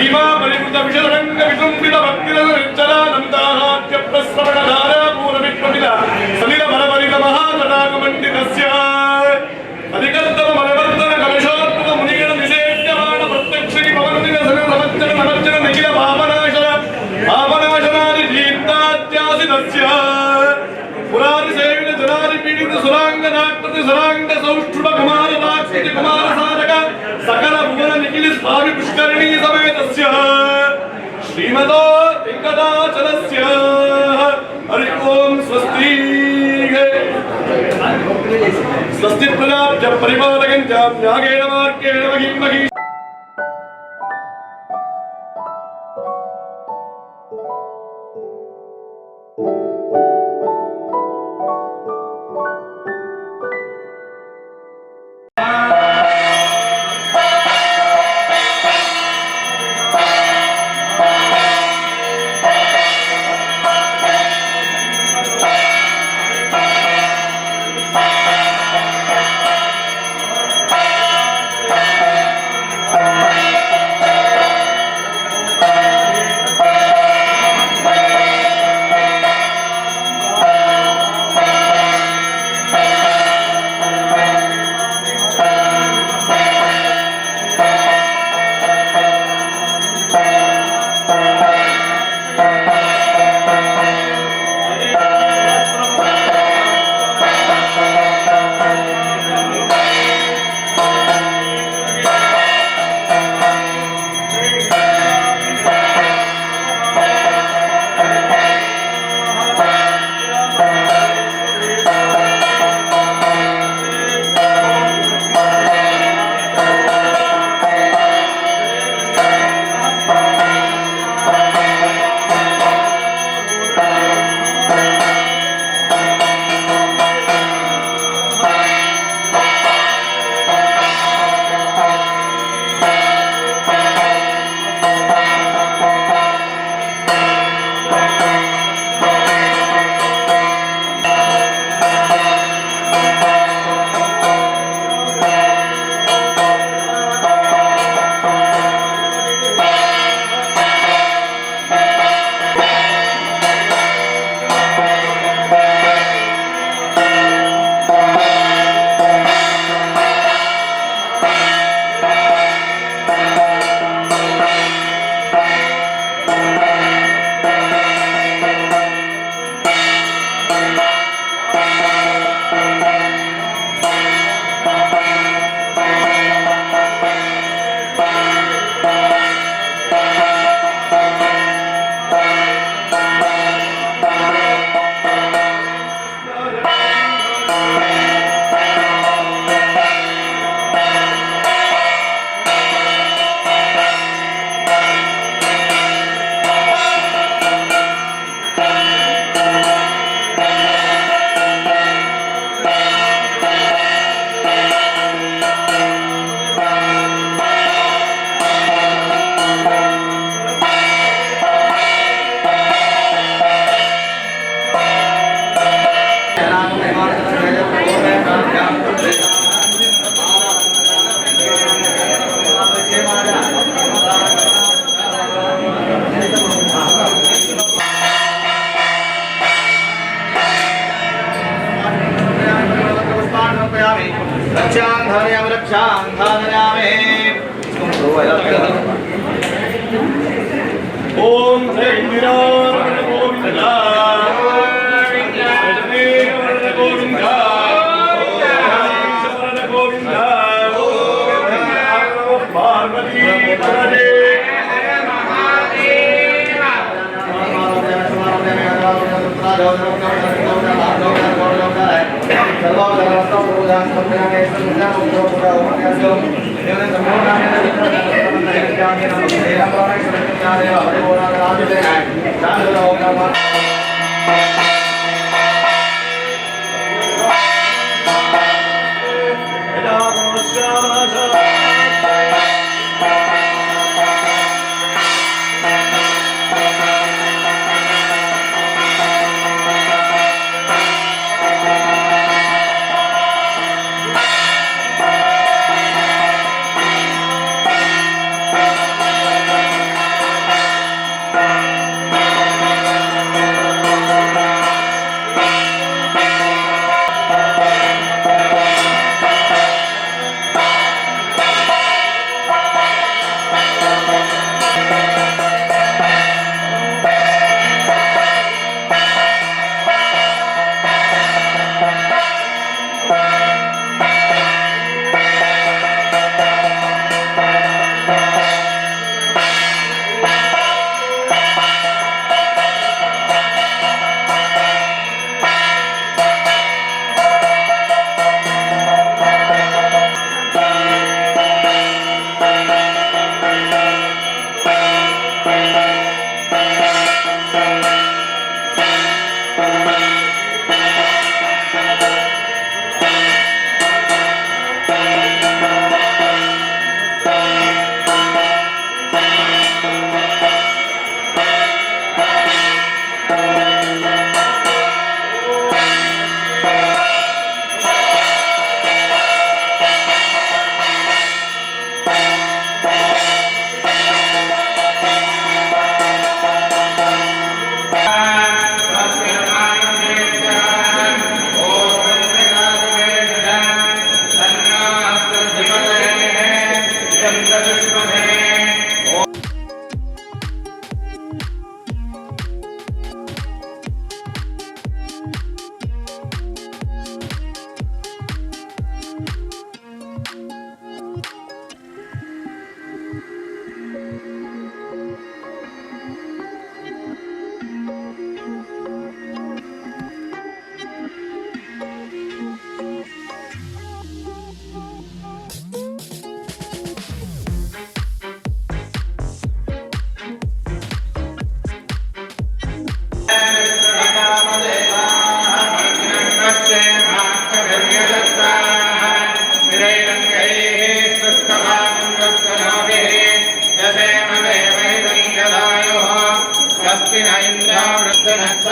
सीमा परिवृत विशरंग विसुंबित भक्तिरचलानंदानाट्य प्रस्रवणधारा पूर्वविप्रमित सलिल भरभरित महातटाकमण्डितस्य अधिकर्तम मनवर्तन कलशोत्पत मुनिगण निषेध्यमान प्रत्यक्षि पवन्निन समच्चन नमच्चन निखिल पापनाशनादि दीप्तात्यासितस्य पुरारि सेवित जनारि पीडित सुरांगनाकृति सुरांग सौष्ठुभ कुमार राक्षति कुमार साधक सकल भुवन निखिल स्वामी पुष्करिणी समेतस्य श्रीमतो वेंकटाचलस्य हरि ओम स्वस्ति स्वस्ति प्रजाभ्यः परिपालयन्त्यां न्यायेन मार्गेण महीं महीं ओम जय इंदिरा गोविंदा गोविंदा गोविंदा पार्वती पदे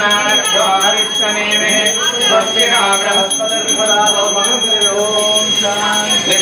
वरुणाभ्यो हरिष्ठनेमिः स्वस्ति नो बृहस्पतिर्दधातु ॐ शान्तिः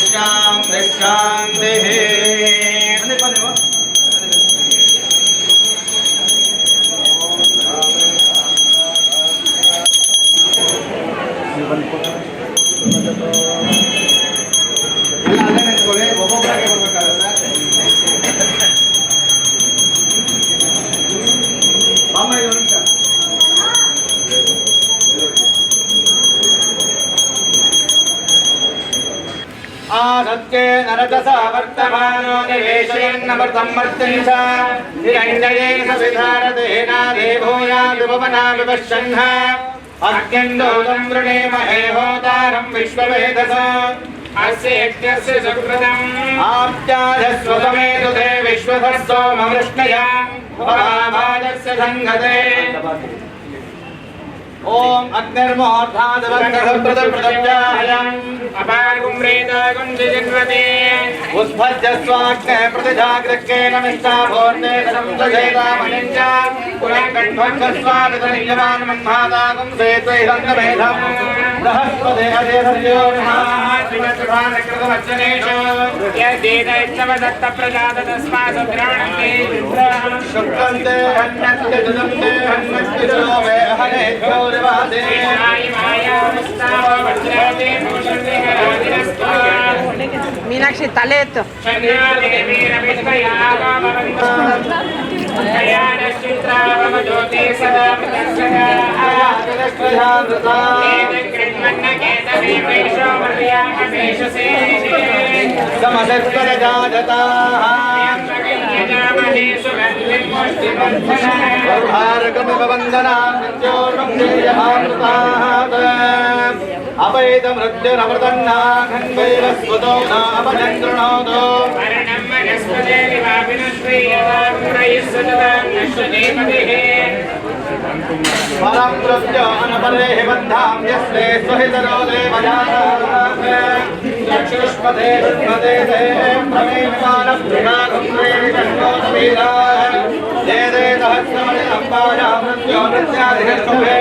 आसत्ये नरकसा वर्तमानो निवेशयन्नमृतं मर्त्यं च निरञ्जयेन विधारतेना देवोयादिभुवना विपश्यन्ः अग्न्यन्दोतं वृणेमहे होतारं विश्ववेदसा अस्य यज्ञस्य सुकृतम् आप्याधस्वतमेतु ते विश्वधस्सो मवृष्णया भवाभाजस्य संगते ओम अग्निर्मोर्धादवर्गप्रदप्रदव्याहयम् अपारकुम्रेताकुञ्जन्वते उस्भज्जस्वाग्ने प्रतिजाग्रक्केन मिष्टाभोर्ने संसजेतामनिञ्च पुनः कण्ठ्वज्जस्वागतनियमान् मन्माताकुं सेत्वैरङ्गमेधम् बृहस्पते अजेधर्यो श्रीमत्प्रधानकृतवच्चनेषु यद्देतैस्तवदत्तप्रजातस्मासुद्राणन्ते शुक्रन्ते हन्यन्ते दुदन्ते हन्यन्ते मे हनेभ्यो ಮೀನಾಕ್ಷಿ ತಲೆ ಎತ್ತು अपैत मृत्युरमृतन्नाघन्वैवस्वतो नापचन्द्रणोदो मरणं वनस्पते परं मृत्यो अनपरेः बन्धां यस्ते स्वहितरो देवजातः चक्षुष्पदे विष्मदे ते प्रमेयमानप्रियाघुम्रेणिषण्णोतवीराः ये दे सहस्रमणिलम्बाया मृत्यो नृत्याधिकर्षभे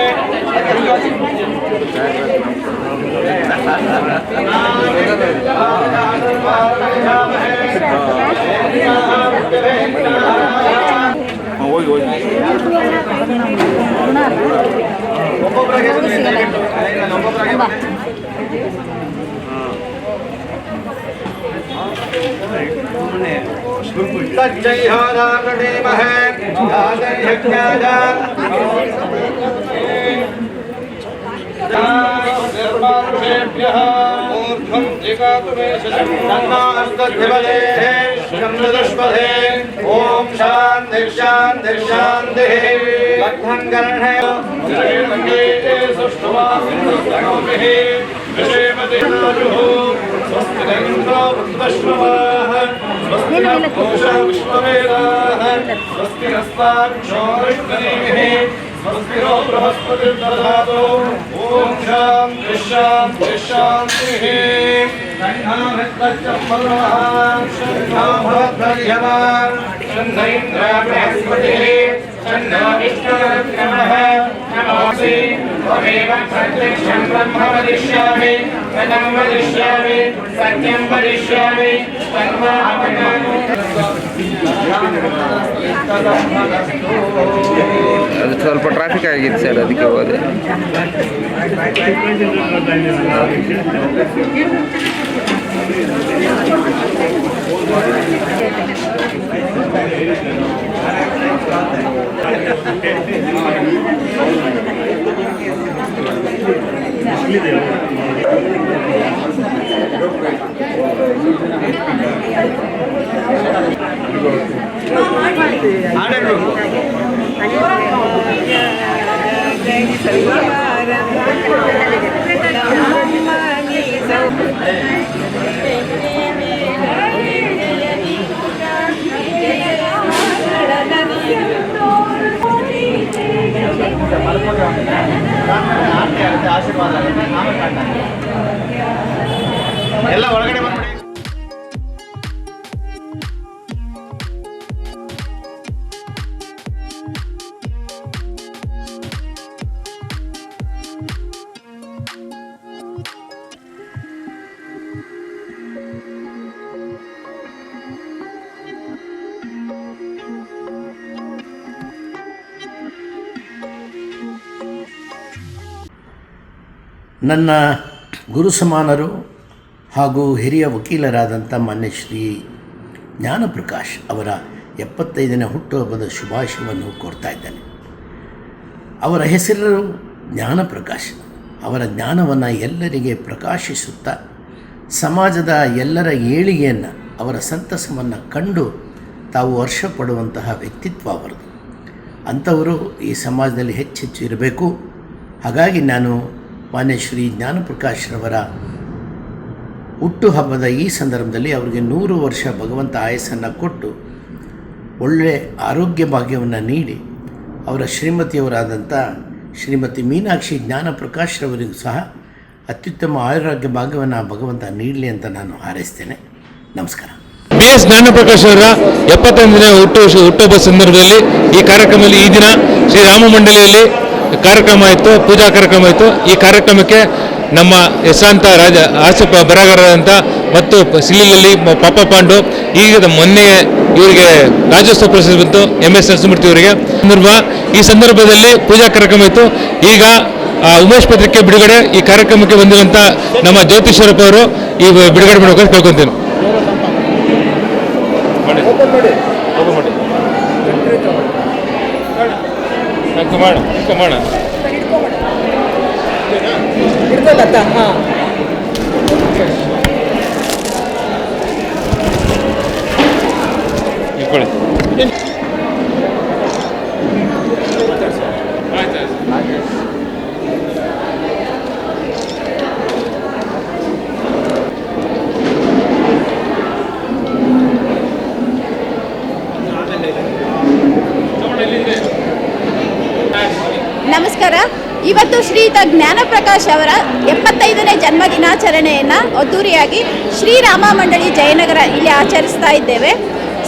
तज्जय होदामृणीमहे मूर्धं जिगातुमेशदे ओम शांति शांति शांति लग्नं कर्णे स्वस्तिरेन्द्रो वृद्धश्रवाः स्वस्तिरघोषा विश्ववेदाः स्वस्तिरस्ताक्षो विष्णुनिः स्वस्तिरो बृहस्पतिर्दधातु ॐ शान्ति शान्ति शान्तिः शन्नो बृहस्पतिः शन्नो विष्णुरुक्रमः नमोऽसि त्वमेव प्रत्यक्षं ब्रह्म वदिष्यामि तदं वदिष्यामि सत्यं वदिष्यामि ಅದು ಸ್ವಲ್ಪ ಟ್ರಾಫಿಕ್ ಆಗಿತ್ತು ಸರ್, ಅದಕ್ಕೆ ಹೋದೆ. ಎಲ್ಲ ಒಳಗಡೆ ಬಂದ್ಬಿಡಿ. ನನ್ನ ಗುರು ಸಮಾನರು ಹಾಗೂ ಹಿರಿಯ ವಕೀಲರಾದಂಥ ಮಾನ್ಯ ಶ್ರೀ ಜ್ಞಾನಪ್ರಕಾಶ್ ಅವರ 75ನೇ ಹುಟ್ಟುಹಬ್ಬದ ಶುಭಾಶಯವನ್ನು ಕೋರ್ತಾ ಇದ್ದೇನೆ. ಅವರ ಹೆಸರು ಜ್ಞಾನಪ್ರಕಾಶ್. ಅವರ ಜ್ಞಾನವನ್ನು ಎಲ್ಲರಿಗೆ ಪ್ರಕಾಶಿಸುತ್ತಾ ಸಮಾಜದ ಎಲ್ಲರ ಏಳಿಗೆಯನ್ನು, ಅವರ ಸಂತಸವನ್ನು ಕಂಡು ತಾವು ಹರ್ಷಪಡುವಂತಹ ವ್ಯಕ್ತಿತ್ವ ಅವರದು. ಅಂಥವರು ಈ ಸಮಾಜದಲ್ಲಿ ಹೆಚ್ಚೆಚ್ಚು ಇರಬೇಕು. ಹಾಗಾಗಿ ನಾನು ಮಾನ್ಯ ಶ್ರೀ ಜ್ಞಾನಪ್ರಕಾಶ್ರವರ ಹುಟ್ಟುಹಬ್ಬದ ಈ ಸಂದರ್ಭದಲ್ಲಿ ಅವರಿಗೆ 100 ವರ್ಷ ಭಗವಂತ ಆಯಸ್ಸನ್ನು ಕೊಟ್ಟು ಒಳ್ಳೆಯ ಆರೋಗ್ಯ ಭಾಗ್ಯವನ್ನು ನೀಡಿ ಅವರ ಶ್ರೀಮತಿಯವರಾದಂಥ ಶ್ರೀಮತಿ ಮೀನಾಕ್ಷಿ ಜ್ಞಾನಪ್ರಕಾಶ್ರವರಿಗೂ ಸಹ ಅತ್ಯುತ್ತಮ ಆರೋಗ್ಯ ಭಾಗ್ಯವನ್ನು ಭಗವಂತ ನೀಡಲಿ ಅಂತ ನಾನು ಹಾರೈಸ್ತೇನೆ. ನಮಸ್ಕಾರ. BS ಜ್ಞಾನಪ್ರಕಾಶ್ ಅವರ 75ನೇ ಹುಟ್ಟುಹಬ್ಬ ಸಂದರ್ಭದಲ್ಲಿ ಈ ಕಾರ್ಯಕ್ರಮದಲ್ಲಿ ಈ ದಿನ ಶ್ರೀರಾಮ ಮಂಡಳಿಯಲ್ಲಿ ಕಾರ್ಯಕ್ರಮ ಆಯಿತು, ಪೂಜಾ ಕಾರ್ಯಕ್ರಮ ಆಯಿತು. ಈ ಕಾರ್ಯಕ್ರಮಕ್ಕೆ ನಮ್ಮ ಹೆಸರಾಂತ ಹಾಸ್ಯ ಬರಹಗಾರರಾದಂಥ ಮತ್ತು ಸಿಲಿಲಲ್ಲಿ ಪಾಪ ಪಾಂಡು, ಈಗ ಮೊನ್ನೆ ಇವರಿಗೆ ರಾಜ್ಯೋತ್ಸವ ಪ್ರಶಸ್ತಿ ಬಂತು MS ನರಸಿಂಹಮೂರ್ತಿ ಅವರಿಗೆ. ಈ ಸಂದರ್ಭದಲ್ಲಿ ಪೂಜಾ ಕಾರ್ಯಕ್ರಮ ಇತ್ತು. ಈಗ ಉಮೇಶ್ ಪತ್ರಿಕೆ ಬಿಡುಗಡೆ, ಈ ಕಾರ್ಯಕ್ರಮಕ್ಕೆ ಬಂದಿರುವಂಥ ನಮ್ಮ ಜ್ಯೋತಿಶ್ವರಪ್ಪ ಅವರು ಈ ಬಿಡುಗಡೆ ಮಾಡಬೇಕು ಕೇಳ್ಕೊತೀನಿ. ನಮಸ್ಕಾರ. ಇವತ್ತು ಶ್ರೀಯುತ ಜ್ಞಾನಪ್ರಕಾಶ್ ಅವರ 75ನೇ ಜನ್ಮ ದಿನಾಚರಣೆಯನ್ನು ಅದ್ದೂರಿಯಾಗಿ ಶ್ರೀರಾಮ ಮಂಡಳಿ ಜಯನಗರ ಇಲ್ಲಿ ಆಚರಿಸ್ತಾ ಇದ್ದೇವೆ.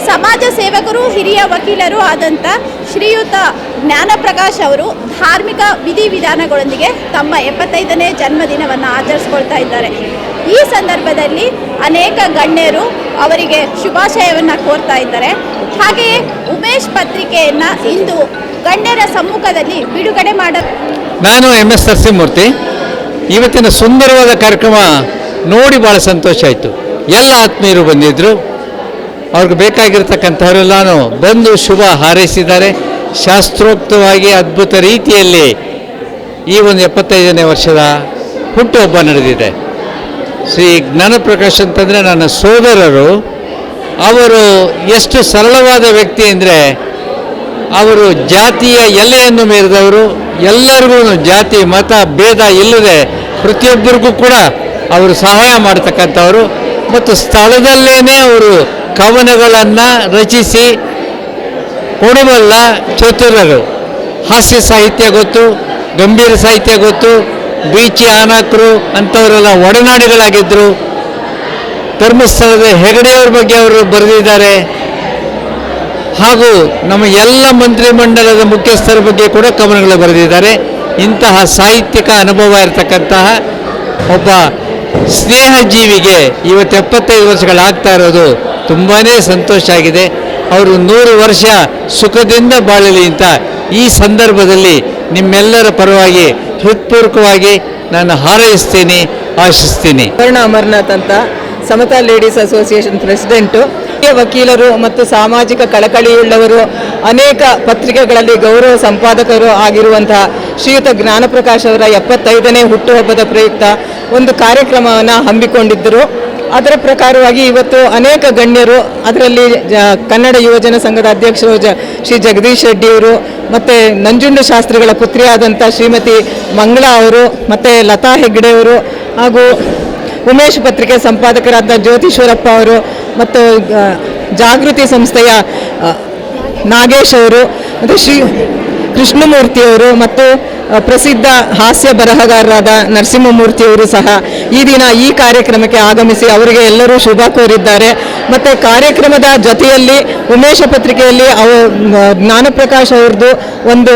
ಸಮಾಜ ಸೇವಕರು, ಹಿರಿಯ ವಕೀಲರು ಆದಂಥ ಶ್ರೀಯುತ ಜ್ಞಾನಪ್ರಕಾಶ್ ಅವರು ಧಾರ್ಮಿಕ ವಿಧಿವಿಧಾನಗಳೊಂದಿಗೆ ತಮ್ಮ 75ನೇ ಜನ್ಮದಿನವನ್ನು ಆಚರಿಸ್ಕೊಳ್ತಾ ಇದ್ದಾರೆ. ಈ ಸಂದರ್ಭದಲ್ಲಿ ಅನೇಕ ಗಣ್ಯರು ಅವರಿಗೆ ಶುಭಾಶಯವನ್ನು ಕೋರ್ತಾ ಇದ್ದಾರೆ. ಹಾಗೆಯೇ ಉಮೇಶ್ ಪತ್ರಿಕೆಯನ್ನು ಇಂದು ಗಣ್ಯರ ಸಮ್ಮುಖದಲ್ಲಿ ಬಿಡುಗಡೆ ನಾನು MS ನರಸಿಂಹಮೂರ್ತಿ. ಇವತ್ತಿನ ಸುಂದರವಾದ ಕಾರ್ಯಕ್ರಮ ನೋಡಿ ಭಾಳ ಸಂತೋಷ ಆಯಿತು. ಎಲ್ಲ ಆತ್ಮೀಯರು ಬಂದಿದ್ದರು. ಅವ್ರಿಗೆ ಬೇಕಾಗಿರ್ತಕ್ಕಂಥವರೆಲ್ಲನೂ ಬಂದು ಶುಭ ಹಾರೈಸಿದ್ದಾರೆ. ಶಾಸ್ತ್ರೋಕ್ತವಾಗಿ ಅದ್ಭುತ ರೀತಿಯಲ್ಲಿ ಈ ಒಂದು 75ನೇ ವರ್ಷದ ಹುಟ್ಟುಹಬ್ಬ ನಡೆದಿದೆ. ಶ್ರೀ ಜ್ಞಾನಪ್ರಕಾಶ್ ಅಂತಂದರೆ ನನ್ನ ಸೋದರರು. ಅವರು ಎಷ್ಟು ಸರಳವಾದ ವ್ಯಕ್ತಿ ಅಂದರೆ, ಅವರು ಜಾತಿಯ ಎಲ್ಲೆಯನ್ನು ಮೀರಿದವರು. ಎಲ್ಲರಿಗೂ ಜಾತಿ ಮತ ಭೇದ ಇಲ್ಲದೆ ಪ್ರತಿಯೊಬ್ಬರಿಗೂ ಕೂಡ ಅವರು ಸಹಾಯ ಮಾಡ್ತಕ್ಕಂಥವರು. ಮತ್ತು ಸ್ಥಳದಲ್ಲೇ ಅವರು ಕವನಗಳನ್ನು ರಚಿಸಿ ಕೊಡಬಲ್ಲ ಚತುರರು. ಹಾಸ್ಯ ಸಾಹಿತ್ಯ ಗೊತ್ತು, ಗಂಭೀರ ಸಾಹಿತ್ಯ ಗೊತ್ತು. ಬೀಚಿ ಆನಕರು ಅಂಥವರೆಲ್ಲ ಒಡನಾಡಿಗಳಾಗಿದ್ದರು. ಧರ್ಮಸ್ಥಳದ ಹೆಗಡೆಯವ್ರ ಬಗ್ಗೆ ಅವರು ಬರೆದಿದ್ದಾರೆ. ಹಾಗೂ ನಮ್ಮ ಎಲ್ಲ ಮಂತ್ರಿಮಂಡಲದ ಮುಖ್ಯಸ್ಥರ ಬಗ್ಗೆ ಕೂಡ ಕವನಗಳು ಬರೆದಿದ್ದಾರೆ. ಇಂತಹ ಸಾಹಿತ್ಯಿಕ ಅನುಭವ ಇರತಕ್ಕಂತಹ ಒಬ್ಬ ಸ್ನೇಹಜೀವಿಗೆ ಇವತ್ತು 75 ವರ್ಷಗಳಾಗ್ತಾ ಇರೋದು ತುಂಬಾ ಸಂತೋಷ ಆಗಿದೆ. ಅವರು 100 ವರ್ಷ ಸುಖದಿಂದ ಬಾಳಲಿ ಅಂತ ಈ ಸಂದರ್ಭದಲ್ಲಿ ನಿಮ್ಮೆಲ್ಲರ ಪರವಾಗಿ ಹೃತ್ಪೂರ್ವಕವಾಗಿ ನಾನು ಹಾರೈಸ್ತೀನಿ, ಆಶಿಸ್ತೀನಿ. ಅಮರ್ನಾಥ್ ಅಂತ ಸಮತಾ ಲೇಡೀಸ್ ಅಸೋಸಿಯೇಷನ್ ಪ್ರೆಸಿಡೆಂಟು. ವಕೀಲರು ಮತ್ತು ಸಾಮಾಜಿಕ ಕಳಕಳಿಯುಳ್ಳವರು, ಅನೇಕ ಪತ್ರಿಕೆಗಳಲ್ಲಿ ಗೌರವ ಸಂಪಾದಕರು ಆಗಿರುವಂತಹ ಶ್ರೀಯುತ ಜ್ಞಾನಪ್ರಕಾಶ್ ಅವರ 75ನೇ ಹುಟ್ಟುಹಬ್ಬದ ಪ್ರಯುಕ್ತ ಒಂದು ಕಾರ್ಯಕ್ರಮವನ್ನು ಹಮ್ಮಿಕೊಂಡಿದ್ದರು. ಅದರ ಪ್ರಕಾರವಾಗಿ ಇವತ್ತು ಅನೇಕ ಗಣ್ಯರು, ಅದರಲ್ಲಿ ಕನ್ನಡ ಯುವಜನ ಸಂಘದ ಅಧ್ಯಕ್ಷರು ಶ್ರೀ ಜಗದೀಶ್ ರೆಡ್ಡಿಯವರು, ಮತ್ತು ನಂಜುಂಡ ಶಾಸ್ತ್ರಿಗಳ ಪುತ್ರಿಯಾದಂಥ ಶ್ರೀಮತಿ ಮಂಗಳಾ ಅವರು, ಮತ್ತು ಲತಾ ಹೆಗ್ಡೆಯವರು, ಹಾಗೂ ಉಮೇಶ್ ಪತ್ರಿಕೆ ಸಂಪಾದಕರಾದ ಜ್ಯೋತಿಶ್ವರಪ್ಪ ಅವರು, ಮತ್ತು ಜಾಗೃತಿ ಸಂಸ್ಥೆಯ ನಾಗೇಶ್ ಅವರು, ಮತ್ತು ಶ್ರೀ ಕೃಷ್ಣಮೂರ್ತಿಯವರು, ಮತ್ತು ಪ್ರಸಿದ್ಧ ಹಾಸ್ಯ ಬರಹಗಾರರಾದ ನರಸಿಂಹಮೂರ್ತಿಯವರು ಸಹ ಈ ದಿನ ಈ ಕಾರ್ಯಕ್ರಮಕ್ಕೆ ಆಗಮಿಸಿ ಅವರಿಗೆ ಎಲ್ಲರೂ ಶುಭ ಕೋರಿದ್ದಾರೆ. ಮತ್ತು ಕಾರ್ಯಕ್ರಮದ ಜೊತೆಯಲ್ಲಿ ಉಮೇಶ ಪತ್ರಿಕೆಯಲ್ಲಿ ಜ್ಞಾನಪ್ರಕಾಶ್ ಅವ್ರದ್ದು ಒಂದು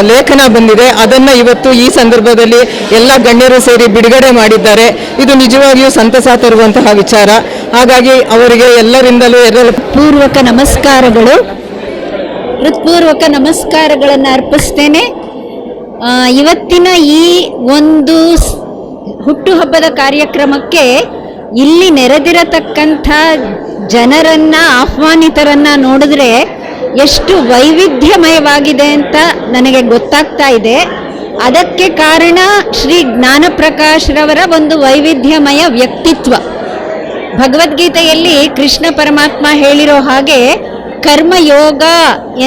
ಲೇಖನ ಬಂದಿದೆ. ಅದನ್ನು ಇವತ್ತು ಈ ಸಂದರ್ಭದಲ್ಲಿ ಎಲ್ಲ ಗಣ್ಯರು ಸೇರಿ ಬಿಡುಗಡೆ ಮಾಡಿದ್ದಾರೆ. ಇದು ನಿಜವಾಗಿಯೂ ಸಂತಸ ತರುವಂತಹ ವಿಚಾರ. ಹಾಗಾಗಿ ಅವರಿಗೆ ಎಲ್ಲರಿಂದಲೂ ಪೂರ್ವಕ ನಮಸ್ಕಾರಗಳು, ಹೃತ್ಪೂರ್ವಕ ನಮಸ್ಕಾರಗಳನ್ನು ಅರ್ಪಿಸ್ತೇನೆ. ಇವತ್ತಿನ ಈ ಒಂದು ಹುಟ್ಟುಹಬ್ಬದ ಕಾರ್ಯಕ್ರಮಕ್ಕೆ ಇಲ್ಲಿ ನೆರೆದಿರತಕ್ಕಂಥ ಜನರನ್ನ ಆಹ್ವಾನಿತರನ್ನ ನೋಡಿದ್ರೆ ಎಷ್ಟು ವೈವಿಧ್ಯಮಯವಾಗಿದೆ ಅಂತ ನನಗೆ ಗೊತ್ತಾಗ್ತಾ ಇದೆ. ಅದಕ್ಕೆ ಕಾರಣ ಶ್ರೀ ಜ್ಞಾನಪ್ರಕಾಶ್ರವರ ಒಂದು ವೈವಿಧ್ಯಮಯ ವ್ಯಕ್ತಿತ್ವ. ಭಗವದ್ಗೀತೆಯಲ್ಲಿ ಕೃಷ್ಣ ಪರಮಾತ್ಮ ಹೇಳಿರೋ ಹಾಗೆ ಕರ್ಮಯೋಗ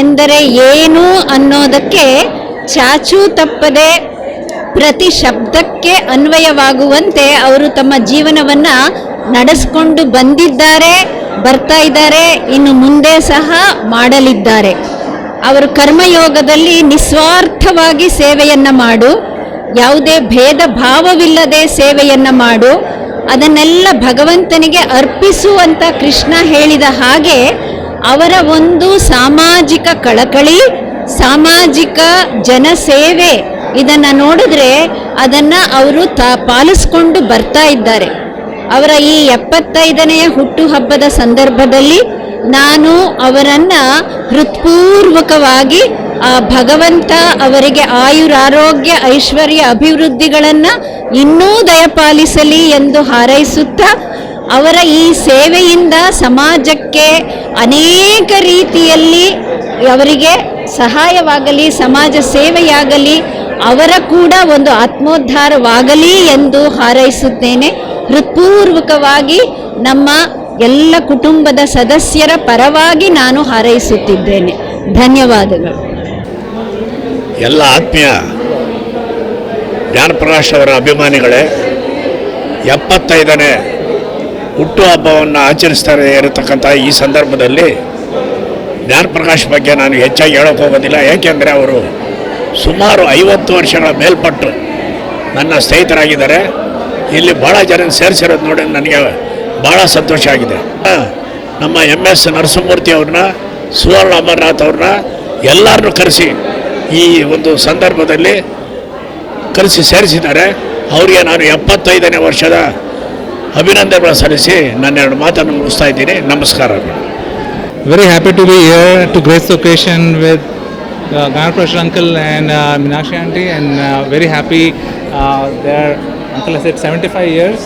ಎಂದರೆ ಏನು ಅನ್ನೋದಕ್ಕೆ ಚಾಚೂ ತಪ್ಪದೆ ಪ್ರತಿ ಶಬ್ದಕ್ಕೆ ಅನ್ವಯವಾಗುವಂತೆ ಅವರು ತಮ್ಮ ಜೀವನವನ್ನ ನಡೆಸ್ಕೊಂಡು ಬಂದಿದ್ದಾರೆ, ಬರ್ತಾ ಇದ್ದಾರೆ, ಇನ್ನು ಮುಂದೆ ಸಹ ಮಾಡಲಿದ್ದಾರೆ. ಅವರು ಕರ್ಮಯೋಗದಲ್ಲಿ ನಿಸ್ವಾರ್ಥವಾಗಿ ಸೇವೆಯನ್ನ ಮಾಡು, ಯಾವುದೇ ಭೇದ ಭಾವವಿಲ್ಲದೆ ಸೇವೆಯನ್ನ ಮಾಡು, ಅದನ್ನೆಲ್ಲ ಭಗವಂತನಿಗೆ ಅರ್ಪಿಸು ಅಂತ ಕೃಷ್ಣ ಹೇಳಿದ ಹಾಗೆ ಅವರ ಒಂದು ಸಾಮಾಜಿಕ ಕಳಕಳಿ, ಸಾಮಾಜಿಕ ಜನಸೇವೆ ಇದನ್ನು ನೋಡಿದ್ರೆ ಅದನ್ನು ಅವರು ಪಾಲಿಸ್ಕೊಂಡು ಬರ್ತಾ ಇದ್ದಾರೆ. ಅವರ ಈ 75ನೆಯ ಹುಟ್ಟುಹಬ್ಬದ ಸಂದರ್ಭದಲ್ಲಿ ನಾನು ಅವರನ್ನು ಹೃತ್ಪೂರ್ವಕವಾಗಿ ಆ ಭಗವಂತ ಅವರಿಗೆ ಆಯುರಾರೋಗ್ಯ ಐಶ್ವರ್ಯ ಅಭಿವೃದ್ಧಿಗಳನ್ನು ಇನ್ನೂ ದಯಪಾಲಿಸಲಿ ಎಂದು ಹಾರೈಸುತ್ತಾ ಅವರ ಈ ಸೇವೆಯಿಂದ ಸಮಾಜಕ್ಕೆ ಅನೇಕ ರೀತಿಯಲ್ಲಿ ಅವರಿಗೆ ಸಹಾಯವಾಗಲಿ, ಸಮಾಜ ಸೇವೆಯಾಗಲಿ, ಅವರ ಕೂಡ ಒಂದು ಆತ್ಮೋದ್ಧಾರವಾಗಲಿ ಎಂದು ಹಾರೈಸುತ್ತೇನೆ. ಹೃತ್ಪೂರ್ವಕವಾಗಿ ನಮ್ಮ ಎಲ್ಲ ಕುಟುಂಬದ ಸದಸ್ಯರ ಪರವಾಗಿ ನಾನು ಹಾರೈಸುತ್ತಿದ್ದೇನೆ. ಧನ್ಯವಾದಗಳು. ಎಲ್ಲ ಆತ್ಮೀಯ ಜ್ಞಾನಪ್ರಕಾಶ್ ಅವರ ಅಭಿಮಾನಿಗಳೇ, 75ನೇ ಹುಟ್ಟುಹಬ್ಬವನ್ನು ಆಚರಿಸ್ತಾ ಇರತಕ್ಕಂಥ ಈ ಸಂದರ್ಭದಲ್ಲಿ ಜ್ಞಾನಪ್ರಕಾಶ್ ಬಗ್ಗೆ ನಾನು ಹೆಚ್ಚಾಗಿ ಹೇಳೋಕ್ಕೆ ಹೋಗೋದಿಲ್ಲ. ಏಕೆಂದರೆ ಅವರು ಸುಮಾರು 50 ವರ್ಷಗಳ ಮೇಲ್ಪಟ್ಟು ನನ್ನ ಸ್ನೇಹಿತರಾಗಿದ್ದಾರೆ. ಇಲ್ಲಿ ಭಾಳ ಜನ ಸೇರಿಸಿರೋದು ನೋಡಿ ನನಗೆ ಭಾಳ ಸಂತೋಷ ಆಗಿದೆ. ನಮ್ಮ MS ನರಸಿಂಹಮೂರ್ತಿ ಅವ್ರನ್ನ, ಸುವರ್ಣ ಅಮರನಾಥ್ ಅವ್ರನ್ನ ಎಲ್ಲರನ್ನೂ ಕರೆಸಿ ಈ ಒಂದು ಸಂದರ್ಭದಲ್ಲಿ ಕರೆಸಿ ಸೇರಿಸಿದ್ದಾರೆ. ಅವರಿಗೆ ನಾನು 75ನೇ ವರ್ಷದ ಅಭಿನಂದನೆಗಳನ್ನು ಸಲ್ಲಿಸಿ ನನ್ನ 2 ಮಾತನ್ನು ಮುಗಿಸ್ತಾ ಇದ್ದೀನಿ. ನಮಸ್ಕಾರ. Very happy to be here to grace the occasion with Gnanaprakash uncle and Meenakshi auntie, and very happy their uncle has said 75 years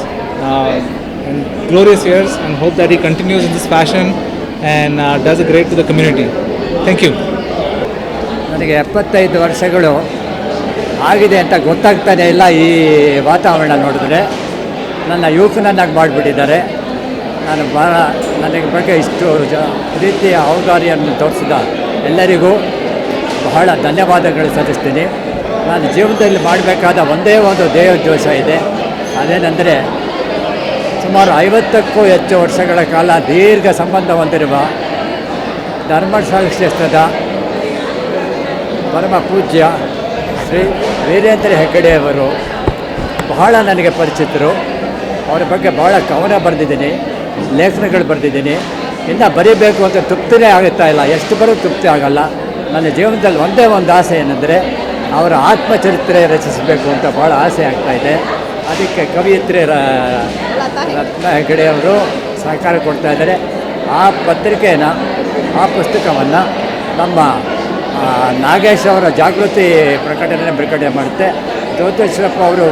and glorious years, and hope that he continues in this fashion and does a great to the community. Thank you. ನನಗೆ 75 ವರ್ಷಗಳು ಆಗಿದೆ ಅಂತ ಗೊತ್ತಾಗ್ತಾನೆ ಇಲ್ಲ. ಈ ವಾತಾವರಣ ನೋಡಿದ್ರೆ ನನ್ನ ಯುವಕನನ್ನಾಗಿ ಮಾಡಿಬಿಟ್ಟಿದ್ದಾರೆ. ನಾನು ಭಾಳ ನನಗೆ ಬಗ್ಗೆ ಇಷ್ಟು ರೀತಿಯ ಔದಾರ್ಯವನ್ನು ತೋರಿಸಿದ ಎಲ್ಲರಿಗೂ ಬಹಳ ಧನ್ಯವಾದಗಳು ಸಲ್ಲಿಸ್ತೀನಿ. ನಾನು ಜೀವನದಲ್ಲಿ ಮಾಡಬೇಕಾದ ಒಂದೇ ಒಂದು ದೇವೋದ್ದೇಶ ಇದೆ. ಅದೇನೆಂದರೆ ಸುಮಾರು 50ಕ್ಕೂ ಹೆಚ್ಚು ವರ್ಷಗಳ ಕಾಲ ದೀರ್ಘ ಸಂಬಂಧ ಹೊಂದಿರುವ ಧರ್ಮಶಾಸ್ತ್ರದ ಪರಮ ಪೂಜ್ಯ ಶ್ರೀ ವೀರೇಂದ್ರ ಹೆಗ್ಗಡೆಯವರು ಬಹಳ ನನಗೆ ಪರಿಚಿತರು. ಅವರ ಬಗ್ಗೆ ಭಾಳ ಕವನ ಬರೆದಿದ್ದೀನಿ, ಲೇಖನಗಳು ಬರೆದಿದ್ದೀನಿ. ಇನ್ನು ಬರೀಬೇಕು ಅಂತ ತೃಪ್ತಿನೇ ಆಗುತ್ತಾ ಇಲ್ಲ, ಎಷ್ಟು ಬರೋದು ತೃಪ್ತಿ ಆಗಲ್ಲ. ನನ್ನ ಜೀವನದಲ್ಲಿ ಒಂದೇ ಒಂದು ಆಸೆ ಏನೆಂದರೆ ಅವರ ಆತ್ಮಚರಿತ್ರೆ ರಚಿಸಬೇಕು ಅಂತ ಭಾಳ ಆಸೆ ಆಗ್ತಾಯಿದೆ. ಅದಕ್ಕೆ ಕವಿಯತ್ರಿ ರತ್ನ ಹೆಗಡೆಯವರು ಸಹಕಾರ ಕೊಡ್ತಾಯಿದ್ದಾರೆ. ಆ ಪತ್ರಿಕೆಯನ್ನು, ಆ ಪುಸ್ತಕವನ್ನು ನಮ್ಮ ನಾಗೇಶ್ ಅವರ ಜಾಗೃತಿ ಪ್ರಕಟಣೆ ಬಿಡುಗಡೆ ಮಾಡುತ್ತೆ. ಜ್ಯೋತಿಷ್ರಪ್ಪ ಅವರು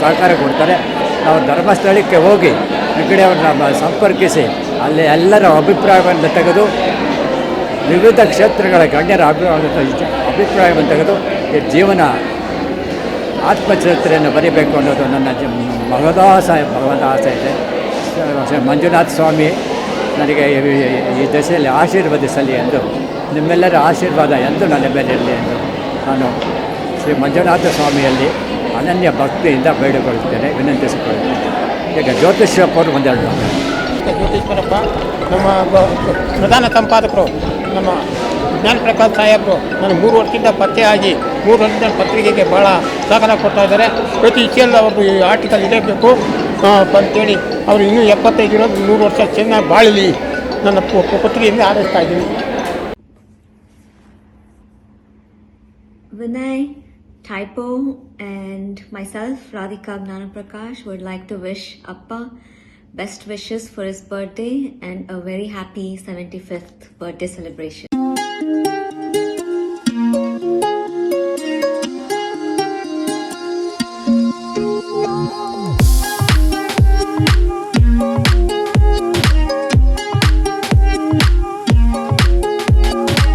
ಸಹಕಾರ ಕೊಡ್ತಾರೆ. ನಾವು ಧರ್ಮಸ್ಥಳಕ್ಕೆ ಹೋಗಿ ಹೆಗಡೆಯವ್ರನ್ನ ಸಂಪರ್ಕಿಸಿ ಅಲ್ಲಿ ಎಲ್ಲರ ಅಭಿಪ್ರಾಯವನ್ನು ತೆಗೆದು ವಿವಿಧ ಕ್ಷೇತ್ರಗಳ ಗಣ್ಯರ ಅಭಿಪ್ರಾಯವನ್ನು ತೆಗೆದು ಈ ಜೀವನ ಆತ್ಮಚರಿತ್ರೆಯನ್ನು ಬರೀಬೇಕು ಅನ್ನೋದು ನನ್ನ ಭಗವದ ಆಸೆ ಇದೆ. ಮಂಜುನಾಥ ಸ್ವಾಮಿ ನನಗೆ ಈ ದಶೆಯಲ್ಲಿ ಆಶೀರ್ವದಿಸಲಿ ಎಂದು, ನಿಮ್ಮೆಲ್ಲರ ಆಶೀರ್ವಾದ ಎಂದು ನನ್ನ ಮೇಲೆ ಇರಲಿ ಎಂದು ನಾನು ಶ್ರೀ ಮಂಜುನಾಥ ಸ್ವಾಮಿಯಲ್ಲಿ ಅನನ್ಯ ಭಕ್ತಿಯಿಂದ ಬೇಡಿಕೊಳ್ಳುತ್ತೇನೆ, ವಿನಂತಿಸಿಕೊಳ್ಳುತ್ತೇನೆ. ಈಗ ಜ್ಯೋತಿಷ್ಯಪ್ಪರು ಒಂದೆರಡು ಜ್ಯೋತಿಷ್ವರಪ್ಪ ನಮ್ಮ ಪ್ರಧಾನ ಸಂಪಾದಕರು, ನಮ್ಮ ಜ್ಞಾನಪ್ರಕಾಶ್ ಸಾಹೇಬರು ನಾನು 3 ವರ್ಷದಿಂದ ಪತ್ತೆಯಾಗಿ 3 ವರ್ಷದ ಪತ್ರಿಕೆಗೆ ಭಾಳ ಸಹಕಾರ ಕೊಡ್ತಾ ಇದ್ದಾರೆ. ಪ್ರತಿ ಇಚ್ಛೆಯಲ್ಲಿ ಅವ್ರದ್ದು ಈ ಆರ್ಟಿಕಲ್ ಇರಬೇಕು ಅಂತೇಳಿ ಅವರು ಇನ್ನೂ 75 ಇರೋದು 100 ವರ್ಷ ಚೆನ್ನಾಗಿ ಬಾಳಲಿ ನನ್ನ ಪತ್ರಿಕೆಯಿಂದ ಆರೈಸ್ತಾ ಇದ್ದೀನಿ. Vinay, Typo and myself, Radhika Gnanaprakash, would like to wish Appa best wishes for his birthday and a very happy 75th birthday celebration. you.